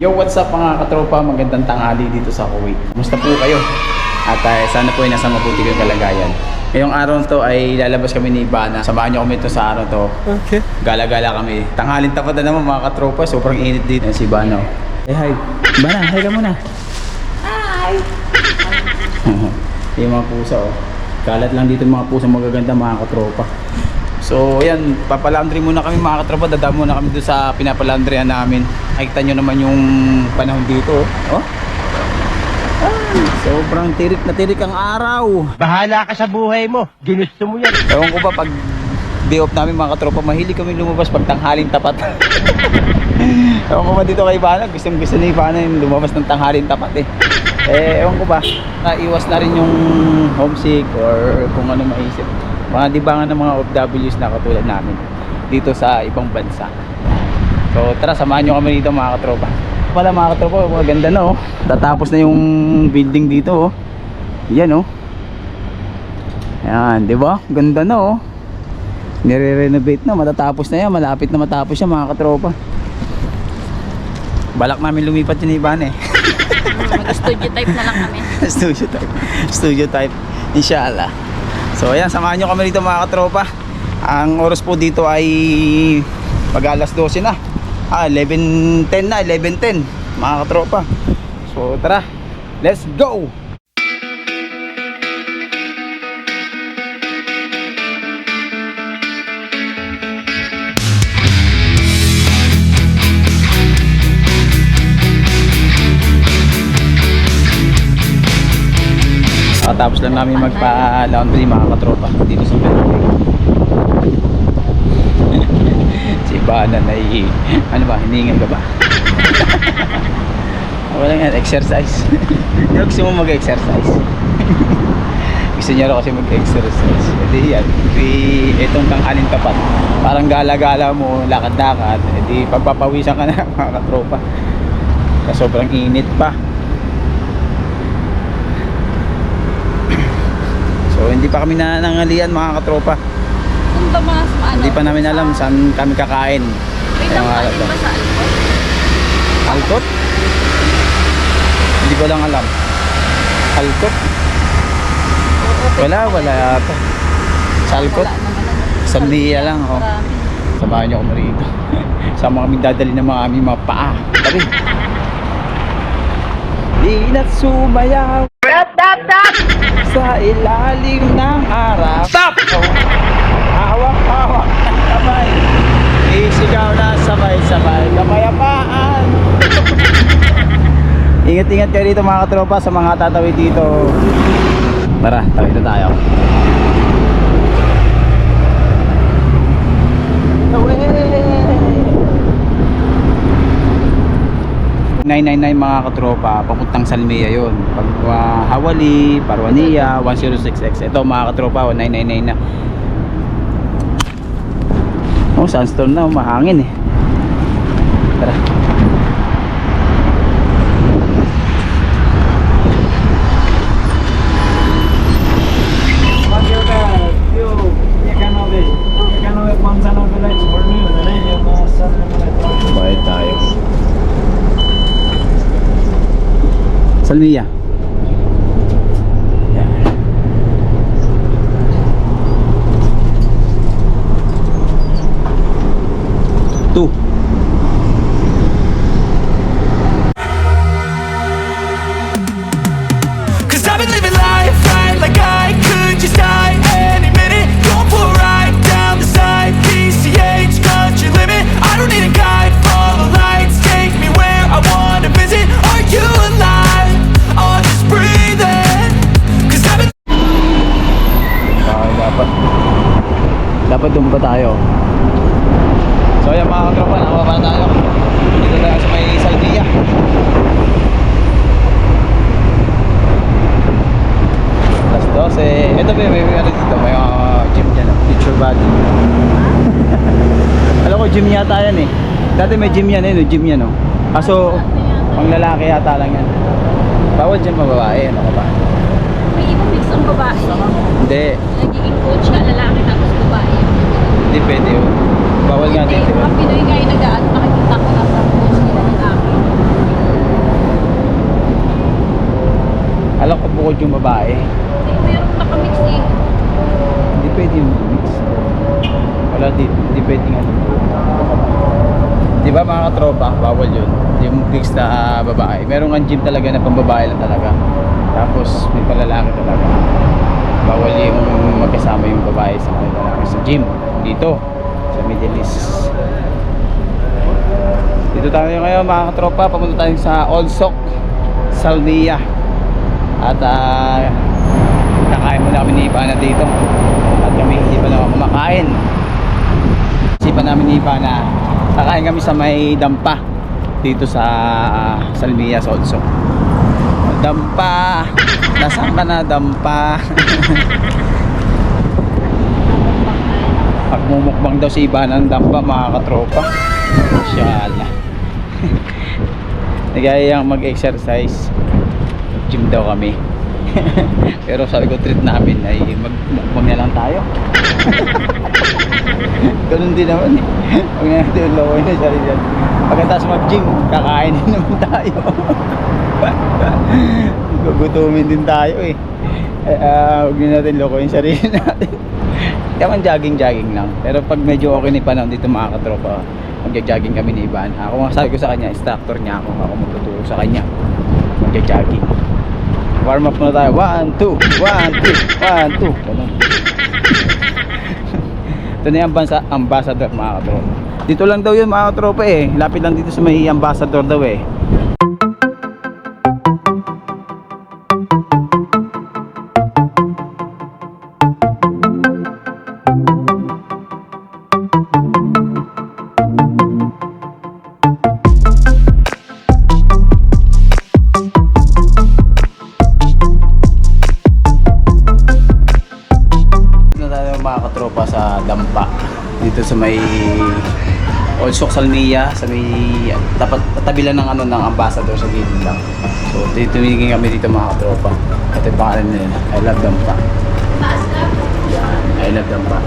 Yo, what's up mga katropa? Magandang tanghali dito sa Kuwait. Kumusta po kayo? At sana po ay nasa mabuti kayong kalagayan. Ngayong araw to ay lalabas kami ni Ivana. Samahan niyo kami ito sa araw to. Okay. Gala-gala kami. Tanghalin tapad na naman mga katropa. Sobrang init dito. Si Ivana. Hi. Ivana, hi ka muna. Hi! Yung mga pusa oh. Kalat lang dito mga pusa magaganda mga katropa. So ayan, papalandry muna kami mga katropa. Dadaan muna kami doon sa pinapalandryan namin. Nakikita nyo naman yung panahon dito oh. Sobrang tirik na tirik ang araw. Bahala ka sa buhay mo. Ginusto mo yan. Ewan ko ba pag day off namin mga katropa, mahilig kami lumabas pag tanghaling tapat. Ewan ko ba dito kay Ivana, gusto ni Ivana yung lumabas ng tanghaling tapat ewan ko ba, naiwas na rin yung homesick or kung ano maisip. Mga dibangan ng mga OFWs na katulad namin dito sa ibang bansa. So tara, samahan nyo kami dito mga katropa. Pala mga katropa, maganda na oh. Tatapos na yung building dito oh. Yan oh. Yan, di ba? Ganda na oh. Nire-renovate na, matatapos na yan. Malapit na matapos yan mga katropa. Balak namin lumipat yun Iban Mag-studio type na lang kami. Studio type inshallah. So ayan, samahan nyo kami dito mga katropa. Ang oras po dito ay pag alas 12 na 11:10 na, 11:10 mga katropa. So tara, let's go! Tapos lang namin magpa-laundry mga katropa dito sa Penang. Si Ivana na ano ba, hiningal ka ba? Wala nga, exercise. Gusto mo mag-exercise? Gusto niya raw kasi mag-exercise. Hindi yan, itong tanghalin tapat. Parang gala-gala mo, lakad-lakad. Hindi pagpapawisan ka na mga katropa. Kasi sobrang init pa. So hindi pa kami nanangalian mga katropa. Kung ba mga ano? Hindi pa namin alam saan kami kakain. Wait lang, alin ba sa alcohol? Alcott? Hindi ko lang alam. Alcott? Wala yata. Sa Alcott? Wala naman ano. Sa Mia lang oh. Marami. Samahan niyo kami rito. Sama kami dadali ng mga aming mga paa. Tabi. Di na't sumayaw sa ilalim ng araw. Stop! Hawak-hawak ng kamay. Isigaw na sabay-sabay. Kamayapaan. Ingat-ingat kayo dito mga katropa sa mga tatawid dito. Tara, tawid na tayo. Away! 999 mga katropa, papuntang Salmia yun. Pag Hawali, Parwania, 106X. Ito mga katropa, 999 na. Oh, sandstorm na, mahangin Tara. Bayad tayo. Salmia. Yan. Two. Cause I've been living life right like I could just die any minute. Going for a ride down the side, PCH, country limit. I don't need a guide, follow lights, take me where I wanna visit. Are you alive? Or just breathing? Cause I've been Dapat doon pa tayo. So ayan mga katropa, nakababa na tayo. Dito tayo sa may Salmia. Alas 12. Ito ba may ano dito, may gym dyan, future body. Alam ko gym yata yan Dati may gym yan gym yan Kaso pang lalaki yata lang yan. Bawal dyan mababae, ano ka ba? May i-fix ang babae. Hindi, Nagiging coach ka lalaki tapos babae. hindi pwede yun. Bawal nga Hindi, dito. mga Pinoy kayo nag-aano, nakikita ko nasa post nila lalaki. bukod yung babae. Eh, meron nakamix eh. Hindi pwede yung mix. Wala dito, hindi pwede nga dito. Di ba mga katropa, bawal yun. Yung mix na babae. Meron nga gym talaga na pambabae lang talaga. Tapos may palalaki talaga. Bawal yung magkasama yung babae sa lalaki sa gym. Dito, sa Middle East. Dito tayo ngayon mga katropa, papunta tayo sa Olsok, Salmia. At kakain muna kami ni Ipana dito. At kami hindi pa naman kumakain. Isipan namin ni Ipana, kakain kami sa may dampa dito sa Salmia, sa Olsok. Dampa, nasaan ka na dampa? Pagmumukbang daw si Ipana ng dampa mga katropa. Inshallah. Nagayang mag-exercise, gym daw kami. Pero sabi ko treat namin ay magmukbang na lang tayo. Ganun din naman eh. Huwag na natin yung laway na siya rin. Pagkatapos mag-gym, kakain din naman tayo. Gugutumin din tayo eh. Huwag na natin lokohin yung sarili natin. Kaya man jogging lang. Pero pag medyo okay na panahon dito mga katropa, mag-jogging kami ni Ivan. Ako nga sabi ko sa kanya, instructor niya ako magtuturo sa kanya. Mag-jogging. Warm up muna tayo. 1, 2, 1, 2, 1, 2. Ganun. Ito na yung ambassador mga katropa. Dito lang daw yun mga katropa eh. Lapit lang dito sa may ambassador daw eh. Katropa sa dampa dito sa may Olsok Salmia, sa may tabi lang ng ano ng ambassador sa gilid lang. So tumingin kami dito mga katropa. Ito yung pangalan nila, I love dampa. Yan, I love dampa.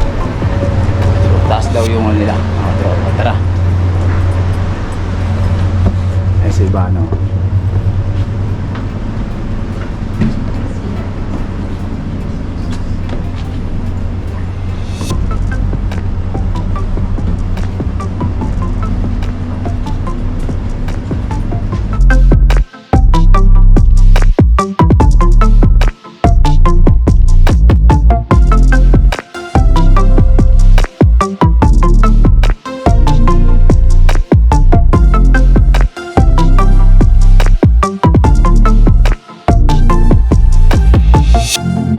So taas daw yung ano nila mga katropa. Tara. Ay si Ibano.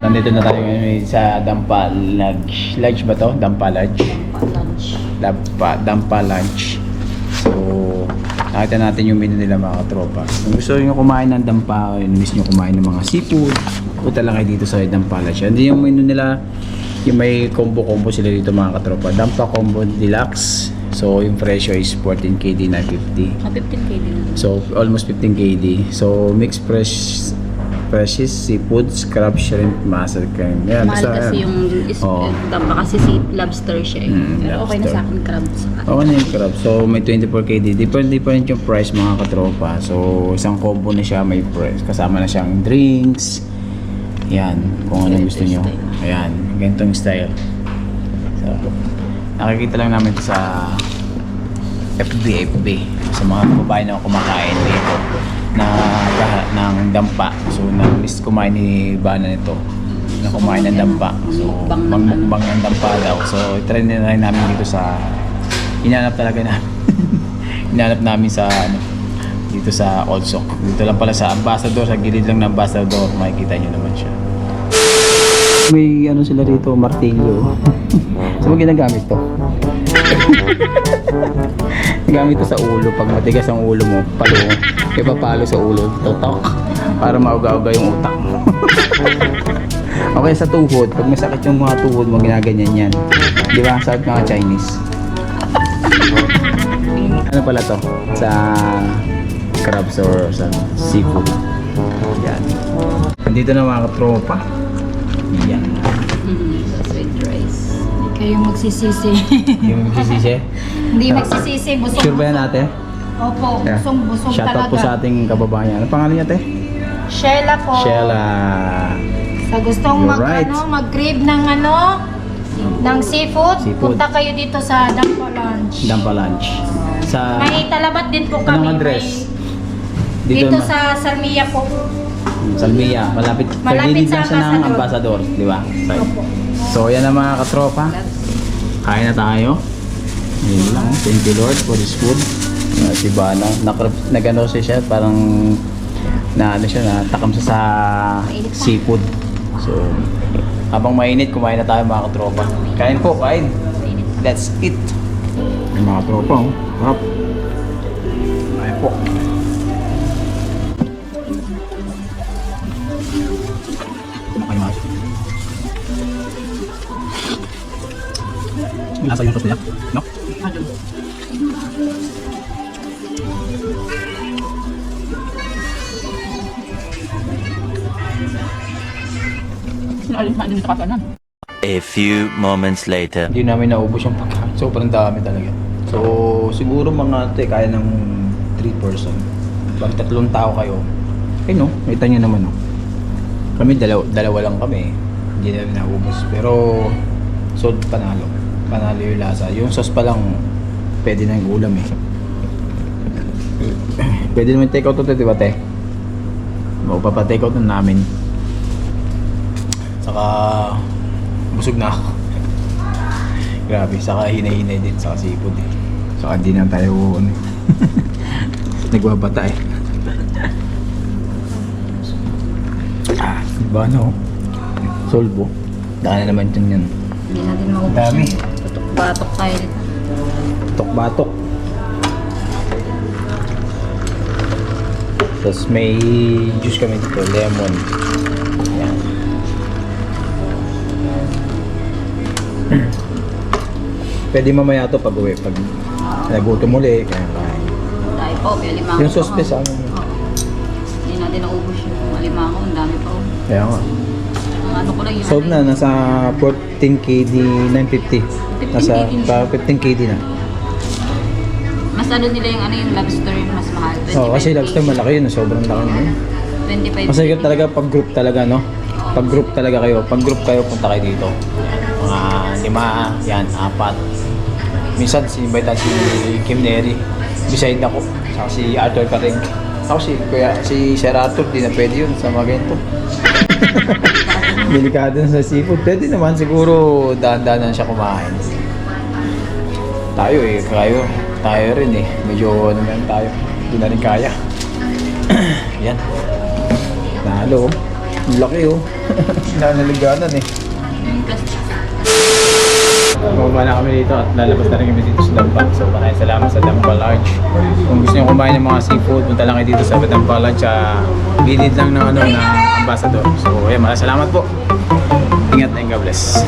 Nandito na tayo ngayon sa Dampa Lodge. Lodge ba to? Dampa Lodge? Dampa Lodge. So, nakita natin yung menu nila mga katropa. Kung gusto nyo kumain ng dampa, miss nyo kumain ng mga seafood, punta lang kayo dito sa Dampa Lodge. Hindi yung menu nila, yung may combo sila dito mga katropa. Dampa Combo Deluxe. So, yung presyo is 14 KD 950. 15 KD na. So, almost 15 KD. So, mixed fresh seafoods, crab, shrimp, mussel, crab. Yan, Mahal basta, kasi yung dampa kasi si lobster siya eh. Pero okay na lobster. sa akin crabs. Okay na yung crab. So, may 24 KD. Different yung price mga katropa. So, isang combo na siya. May price. Kasama na siyang drinks. Yan. Kung ano gusto nyo. Ayan. Ganitong style. So, nakikita lang namin ito sa FB. Sa mga babae na kumakain dito ng dampa. So, na-miss kumain ni Bana nito na kumain ng dampa. So, magmukbang ng dampa daw. So, try na rin namin dito sa hinanap talaga namin. Hinanap namin sa dito sa Olsok. Dito lang pala sa ambassador, sa gilid lang ng ambassador. Makikita nyo naman siya. May ano sila rito, martilyo. So, mo ginagamit to? Gamit to sa ulo. Pag matigas ang ulo mo, ipapalo sa ulo, totok, para mauga-uga yung utak mo. Okay, sa tuhod, pag masakit yung mga tuhod mo, ginaganyan yan. Di ba? Sabi mga Chinese. Ano pala to? Sa crabs or sa seafood. Yan. Nandito na mga katropa. Yan. Sweet rice. Kayo magsisisi. Yung magsisisi? Hindi magsisisi, busog. Sure ba yan ate? Opo, Yeah. busog Shout out talaga. po sa ating kababayan. Ano pangalan niya ate? Sheila po. Sheila. Sa gustong You're right. mag-crave ng ng seafood, Seafood. punta kayo dito sa Dampa Lunch. Dampa Lunch. Sa May talabat din po kami. anong address? Dito sa Salmia po. Salmia, malapit Malapit lang sa siya ng Ambassador. Ambassador, di ba? So, yan ang mga katropa. Kain na tayo. Yun lang. Thank you Lord for this food. Si Bana, nag-ano siya, parang natakam siya sa seafood. So, habang mainit, kumain na tayo mga katropa. Kain po, kain. Let's eat. Yung mga tropa, oh. Harap. Kain po. Kumakain mga. Lasa yung sauce niya, no? A few moments later. Hindi namin naubos yung pagkain. Sobrang dami talaga. So, siguro mga kaya ng 3 person. Pag 3 tao kayo, no, kita nyo naman, no. Kami, dalawa lang kami. Hindi namin naubos. Pero, so, panalo. Panalo yung lasa. Yung sauce pa lang, pwede na yung ulam, eh. Pwede naman take out ito, di ba, te? Magpapa-take out na namin. Saka, busog na ako. Grabe, saka hinay-hinay din, saka seafood eh. Saka di na tayo nagbabata eh. Diba no? Solvo. Daka na naman dyan yan. Hindi natin maubos. Dami. Batok tayo dito. Batok-batok. Tapos may juice kami dito, lemon. Yan. Pwede mamaya to pag uwi, pag nagutom muli, kaya kain. Tayo po, may alimango. Yung sauce sa amin. Hindi natin naubos yung alimango. Ang dami pa. Kaya nga. Ang ano ko lang yung Sold na, nasa 14 KD, 950. Nasa 15 KD na. Mas ano nila yung yung lobster mas mahal. 25 Oo, kasi lobster malaki yun, sobrang laki na yun. 25. Kasi talaga pag group talaga, no? Pag group talaga kayo, pag group kayo, punta kayo dito. Mga 5, yan, 4. Minsan, sinibaitan si Kim Neri. Beside ako. Saka si Arthur Karing. Ako si Sir Arthur, di na pwede yun sa mga ganito. Delikado na sa seafood. Pwede naman, siguro daan-daanan siya kumain. Tayo tayo rin eh. Medyo ano naman tayo. Hindi na rin kaya. Yan. Nalo. Ang laki oh. Naliganan eh. Bumaba na kami dito at lalabas na rin kami dito sa Dampa. So maraming salamat sa Dampa Lodge. Kung gusto nyo kumain ng mga seafood, punta lang kayo dito sa Dampa Lodge. Bilid lang ng na Ambassador. So ayan, maraming salamat po. Ingat and God bless.